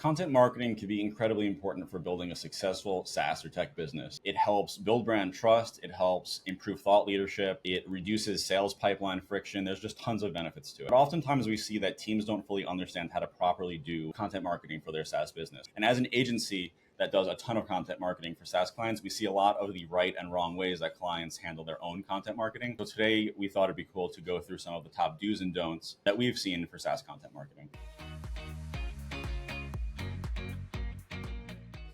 Content marketing can be incredibly important for building a successful SaaS or tech business. It helps build brand trust. It helps improve thought leadership. It reduces sales pipeline friction. There's just tons of benefits to it. But oftentimes we see that teams don't fully understand how to properly do content marketing for their SaaS business. And as an agency that does a ton of content marketing for SaaS clients, we see a lot of the right and wrong ways that clients handle their own content marketing. So today we thought it'd be cool to go through some of the top do's and don'ts that we've seen for SaaS content marketing.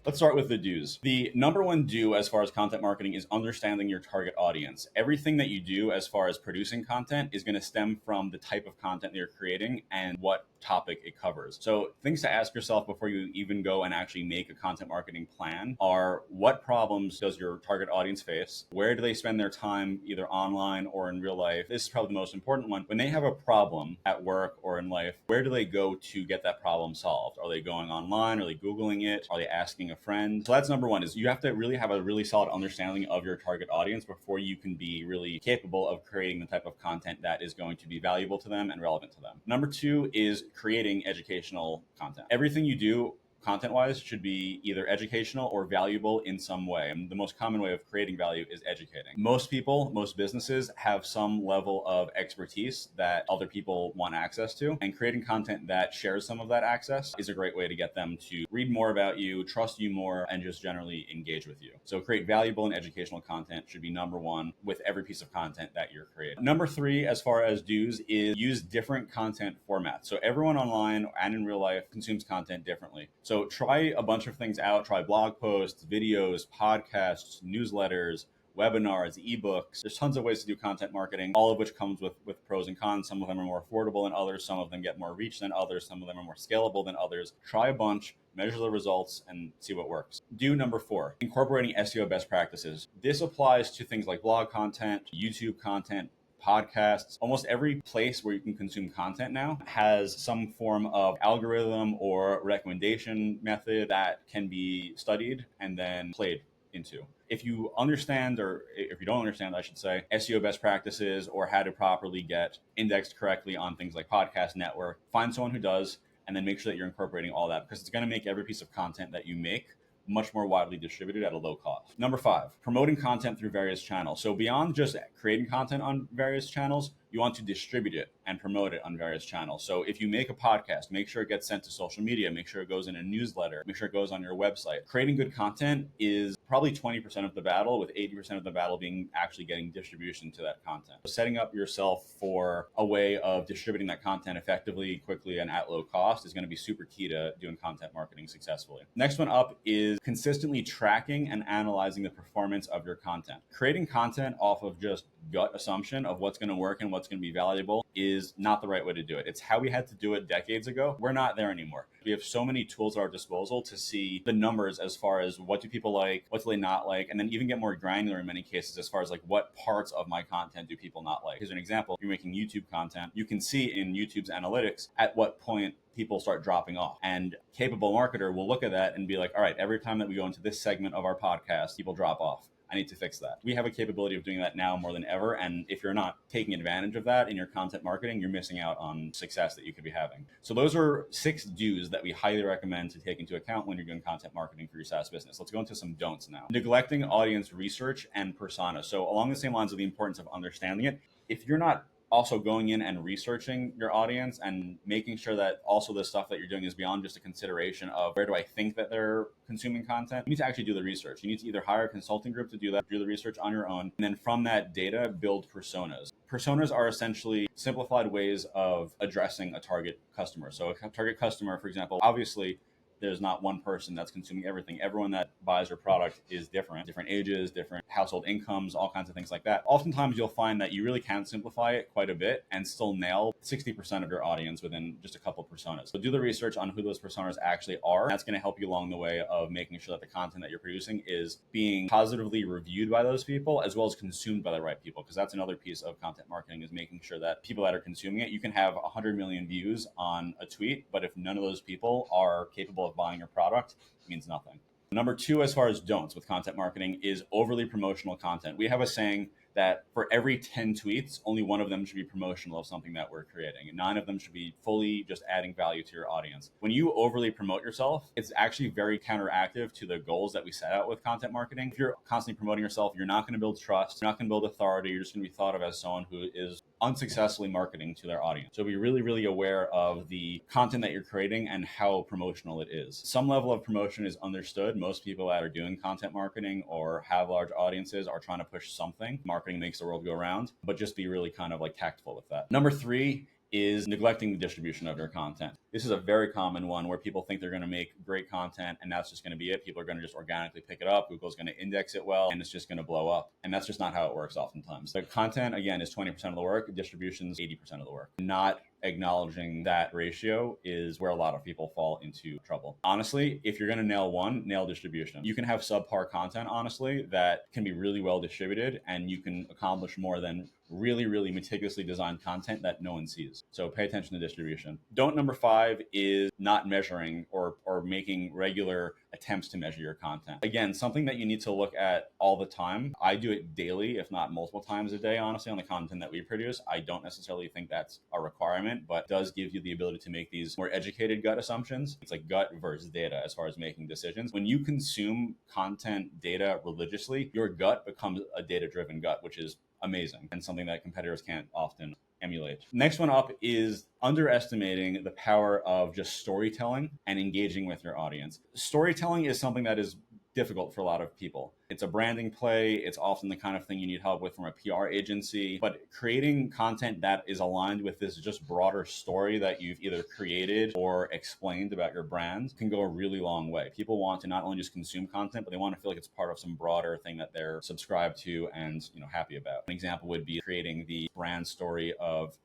Let's start with the do's. The number one do as far as content marketing is understanding your target audience. Everything that you do as far as producing content is going to stem from the type of content that you're creating and what topic it covers. So things to ask yourself before you even go and actually make a content marketing plan are: what problems does your target audience face? Where do they spend their time, either online or in real life? This is probably the most important one. When they have a problem at work or in life, where do they go to get that problem solved? Are they going online? Are they Googling it? Are they asking a friend? So that's number one, is you have to really have a really solid understanding of your target audience before you can be really capable of creating the type of content that is going to be valuable to them and relevant to them. Number two is creating educational content. Everything you do content-wise should be either educational or valuable in some way. And the most common way of creating value is educating. Most people, most businesses have some level of expertise that other people want access to, and creating content that shares some of that access is a great way to get them to read more about you, trust you more, and just generally engage with you. So create valuable and educational content should be number one with every piece of content that you're creating. Number three, as far as do's, is use different content formats. So everyone online and in real life consumes content differently. So try a bunch of things out. Try blog posts, videos, podcasts, newsletters, webinars, ebooks. There's tons of ways to do content marketing, all of which comes with pros and cons. Some of them are more affordable than others. Some of them get more reach than others. Some of them are more scalable than others. Try a bunch, measure the results, and see what works. Do number four, incorporating SEO best practices. This applies to things like blog content, YouTube content, podcasts. Almost every place where you can consume content now has some form of algorithm or recommendation method that can be studied and then played into. If you understand, or if you don't understand, I should say, SEO best practices or how to properly get indexed correctly on things like Podcast Network, find someone who does, and then make sure that you're incorporating all that, because it's going to make every piece of content that you make much more widely distributed at a low cost. Number five, promoting content through various channels. So beyond just creating content on various channels, you want to distribute it and promote it on various channels. So if you make a podcast, make sure it gets sent to social media, make sure it goes in a newsletter, make sure it goes on your website. Creating good content is probably 20% of the battle, with 80% of the battle being actually getting distribution to that content. So setting up yourself for a way of distributing that content effectively, quickly, and at low cost is going to be super key to doing content marketing successfully. Next one up is consistently tracking and analyzing the performance of your content. Creating content off of just gut assumption of what's going to work and what's going to be valuable is not the right way to do it. It's how we had to do it decades ago. We're not there anymore. We have so many tools at our disposal to see the numbers as far as what do people like, what do they not like, and then even get more granular in many cases as far as like what parts of my content do people not like. Here's an example. If you're making YouTube content, you can see in YouTube's analytics at what point people start dropping off. And capable marketer will look at that and be like, all right, every time that we go into this segment of our podcast, people drop off. I need to fix that. We have a capability of doing that now more than ever. And if you're not taking advantage of that in your content marketing, you're missing out on success that you could be having. So those are 6 do's that we highly recommend to take into account when you're doing content marketing for your SaaS business. Let's go into some don'ts now. Neglecting audience research and persona. So along the same lines of the importance of understanding it, if you're not also going in and researching your audience and making sure that also the stuff that you're doing is beyond just a consideration of where do I think that they're consuming content, you need to actually do the research. You need to either hire a consulting group to do that, do the research on your own, and then from that data, build personas. Personas are essentially simplified ways of addressing a target customer. So a target customer, for example, obviously there's not one person that's consuming everything. Everyone that buys your product is different ages, different household incomes, all kinds of things like that. Oftentimes you'll find that you really can simplify it quite a bit and still nail 60% of your audience within just a couple personas. So do the research on who those personas actually are. That's going to help you along the way of making sure that the content that you're producing is being positively reviewed by those people as well as consumed by the right people, because that's another piece of content marketing, is making sure that people that are consuming it, you can have 100 million views on a tweet, but if none of those people are capable of buying your product, it means nothing. Number 2, as far as don'ts with content marketing, is overly promotional content. We have a saying that for every 10 tweets, only one of them should be promotional of something that we're creating. And 9 of them should be fully just adding value to your audience. When you overly promote yourself, it's actually very counteractive to the goals that we set out with content marketing. If you're constantly promoting yourself, you're not going to build trust, you're not going to build authority, you're just going to be thought of as someone who is unsuccessfully marketing to their audience. So be really, really aware of the content that you're creating and how promotional it is. Some level of promotion is understood. Most people that are doing content marketing or have large audiences are trying to push something. Marketing makes the world go round, but just be really kind of like tactful with that. Number 3 is neglecting the distribution of your content. This is a very common one where people think they're going to make great content and that's just going to be it. People are going to just organically pick it up. Google's going to index it well and it's just going to blow up. And that's just not how it works oftentimes. The content, again, is 20% of the work. Distribution's 80% of the work. Not acknowledging that ratio is where a lot of people fall into trouble. Honestly, if you're going to nail one, nail distribution. You can have subpar content, honestly, that can be really well distributed and you can accomplish more than really, really meticulously designed content that no one sees. So pay attention to distribution. Don't number 5 is not measuring or making regular attempts to measure your content. Again, something that you need to look at all the time. I do it daily, if not multiple times a day, honestly, on the content that we produce. I don't necessarily think that's a requirement, but it does give you the ability to make these more educated gut assumptions. It's like gut versus data as far as making decisions. When you consume content data religiously, your gut becomes a data-driven gut, which is amazing and something that competitors can't often emulate. Next one up is underestimating the power of just storytelling and engaging with your audience. Storytelling is something that is difficult for a lot of people. It's a branding play. It's often the kind of thing you need help with from a PR agency, but creating content that is aligned with this just broader story that you've either created or explained about your brand can go a really long way. People want to not only just consume content, but they want to feel like it's part of some broader thing that they're subscribed to and, happy about. An example would be creating the brand story of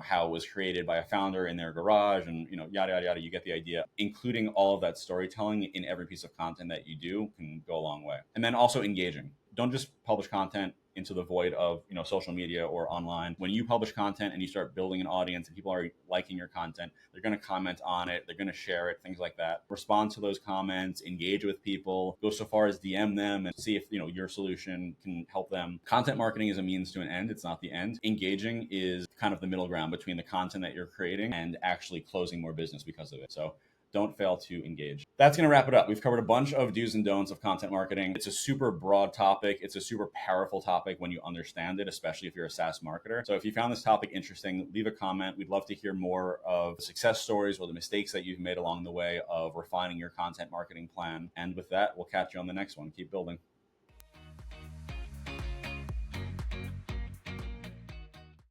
how it was created by a founder in their garage and, yada, yada, yada. You get the idea. Including all of that storytelling in every piece of content that you do can go a long way. And then also engaging. Don't just publish content into the void of, social media or online. When you publish content and you start building an audience and people are liking your content, they're going to comment on it, they're going to share it, things like that. Respond to those comments, engage with people, go so far as DM them and see if, your solution can help them. Content marketing is a means to an end. It's not the end. Engaging is kind of the middle ground between the content that you're creating and actually closing more business because of it. So don't fail to engage. That's going to wrap it up. We've covered a bunch of do's and don'ts of content marketing. It's a super broad topic. It's a super powerful topic when you understand it, especially if you're a SaaS marketer. So if you found this topic interesting, leave a comment. We'd love to hear more of success stories or the mistakes that you've made along the way of refining your content marketing plan. And with that, we'll catch you on the next one. Keep building.